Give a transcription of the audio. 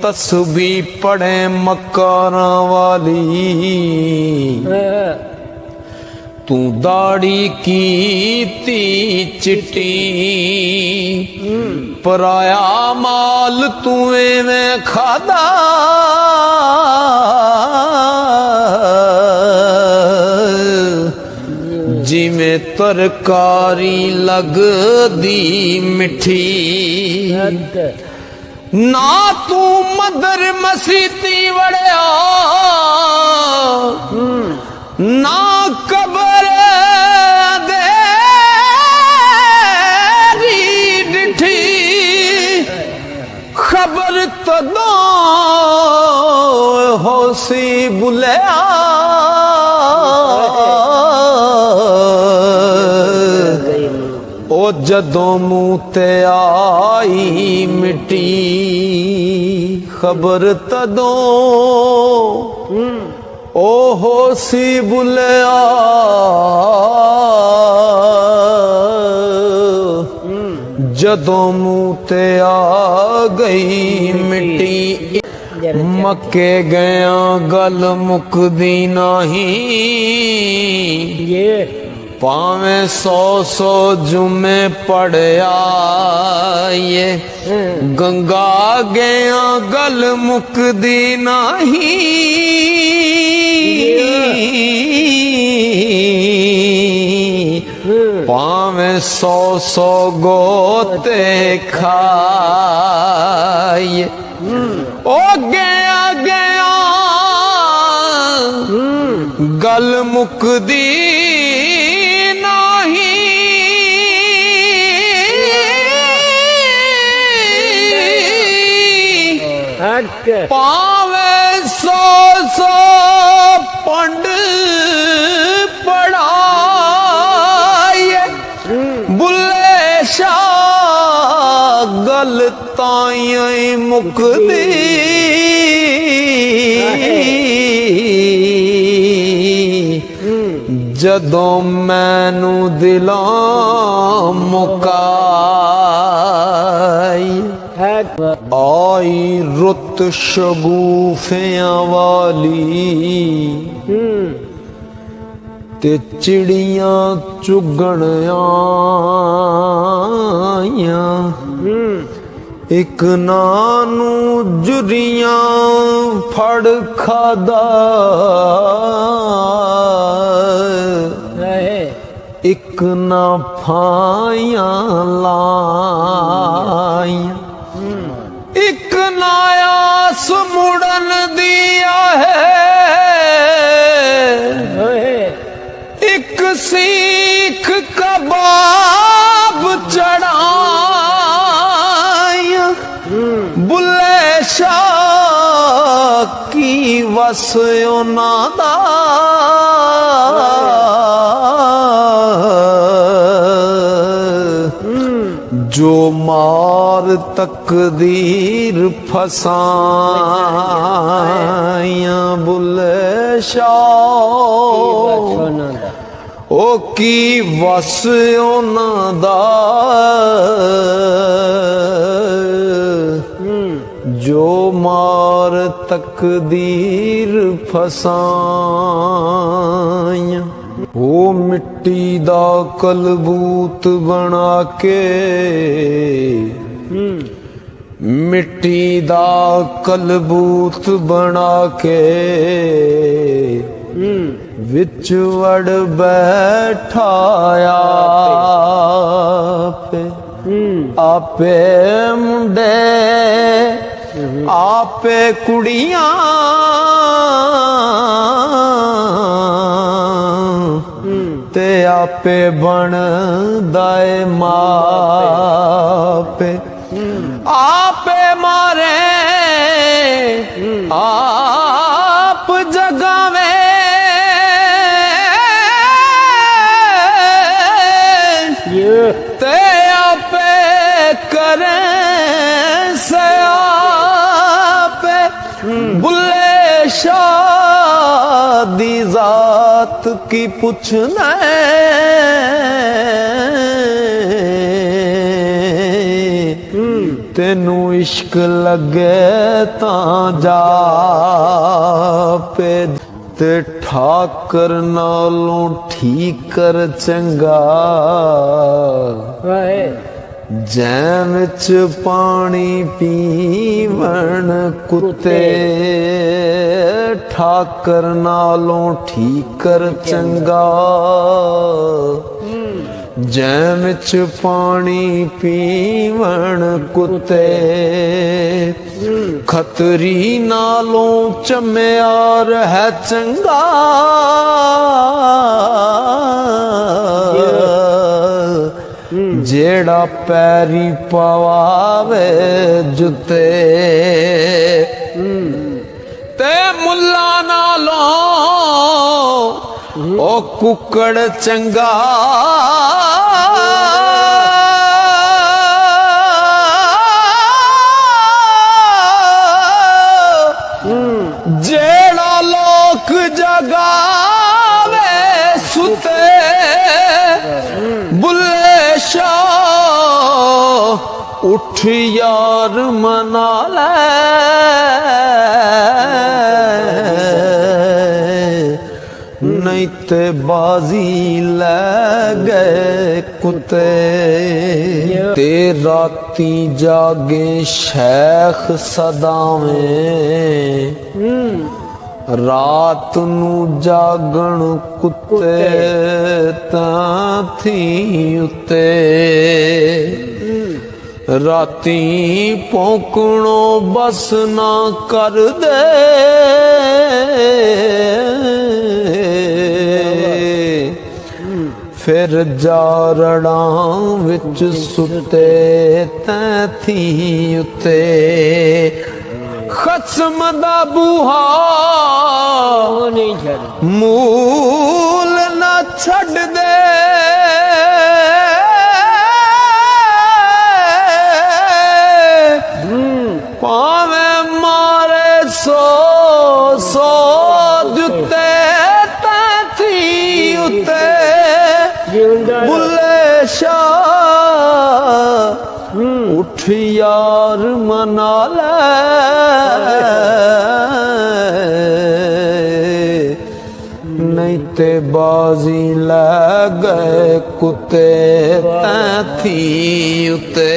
तस्बी पढ़े मकारा वाली तू दाढ़ी की ती चिट्टी पराया माल तू में खादा जिमें तरकारी लग दी मिठी ना तू मदर मसीती वड़िया ना कबर दे डिठी खबर तो दो होसी बुलिया ओ जदों मुँह ते आई मिट्टी खबर तदों ओ होसी बुलिया जदों मुँह ते आ गई मिट्टी मक्के गया गल मुकदी नहीं पावे 100 जुमे पढ़या ये गंगा गया गल मुकदी नहीं पावे 100 गोते खाए ओ गया गया गल मुकदी पावे 100 पंड पढ़ाए बुले शाह गल ताई मुकदी जदों मैनू दिलों मुकाई आई रुत शगुफियां वाली ते चिड़ियां चुगण आईयां एक नानू जुरियां फड़ खादा एक ना फाइयां लाइयां एक नायास मुड़न दिया है एक सीख कबाब चढ़ाया बुले शाह की वसयो नादा जो मार तकदीर फसाया बुले शाह ओ की वस दा जो मार तकदीर फसाया ओ मिट्टी दा कलबूत बना के मिट्टी दा कलबूत बना के विच वड़ बैठाया आपे मुंडे आपे कुड़ियां ते आपे बन दाए मापे आपे मारे आप जगावे ते आपे करें से आपे बुले शाह दी जात की पूछना ਤੈਨੂੰ ਇਸ਼ਕ ਲੱਗੇ ਤਾਂ ਜਾ ਪੇ ਤੇ ਠਾਕਰ ਨਾਲੋਂ ਠੀਕਰ ਚੰਗਾ ਜੈ ਵਿੱਚ ਪਾਣੀ ਪੀਵਣ ਕੁੱਤੇ ਠਾਕਰ ਨਾਲੋਂ ਠੀਕਰ ਚੰਗਾ ਜੈ ਵਿੱਚ ਪਾਣੀ ਪੀਵਣ ਕੁੱਤੇ ਖਤਰੀ ਨਾਲੋਂ ਚਮਿਆਰ ਹੈ ਚੰਗਾ ਜਿਹੜਾ ਪੈਰੀ ਪਵਾਵੇ ਜੁੱਤੇ ਤੇ ਮੁੱਲਾ ਨਾਲੋਂ ਉਹ ਕੁੱਕੜ ਚੰਗਾ ਜਿਹੜਾ ਲੋਕ ਜਗਾਵੇ ਸੁਤੇ ਬੁੱਲੇ ਸ਼ਾਹ ਉੱਠ ਯਾਰ ਮਨਾ ਲੈ ਨਹੀਂ ਤੇ ਬਾਜ਼ੀ ਲੈ ਗਏ ਕੁੱਤੇ ਤੇ ਰਾਤੀ ਜਾਗੇ ਸ਼ੈਖ ਸਦਾਵੇਂ ਰਾਤ ਨੂੰ ਜਾਗਣ ਕੁੱਤੇ ਤਾਂ ਥੀ ਉੱਤੇ ਰਾਤੀ ਭੌਂਕਣੋਂ ਬਸ ਨਾ ਕਰਦੇ ਫਿਰ ਜਾਰੜਾਂ ਵਿੱਚ ਸੁੱਤੇ ਤੈਂ ਥੀ ਉੱਤੇ ਖਸਮ ਦਾ ਬੂਹਾ ਮੂਲ ਨਾ ਛੱਡ ਦੇ ਭਾਵੇਂ ਮਾਰੇ ਸੋ ਸੋ ਜੁੱਤੇ ਤੈਂ ਥੀ ਉੱਤੇ ਬੁੱਲੇ ਸ਼ਾਹ ਉੱਠ ਯਾਰ ਮਨਾ ਲੈ ਨਹੀਂ ਤੇ ਬਾਜ਼ੀ ਲੈ ਗਏ ਕੁੱਤੇ ਤੈਂ ਥੀ ਉੱਤੇ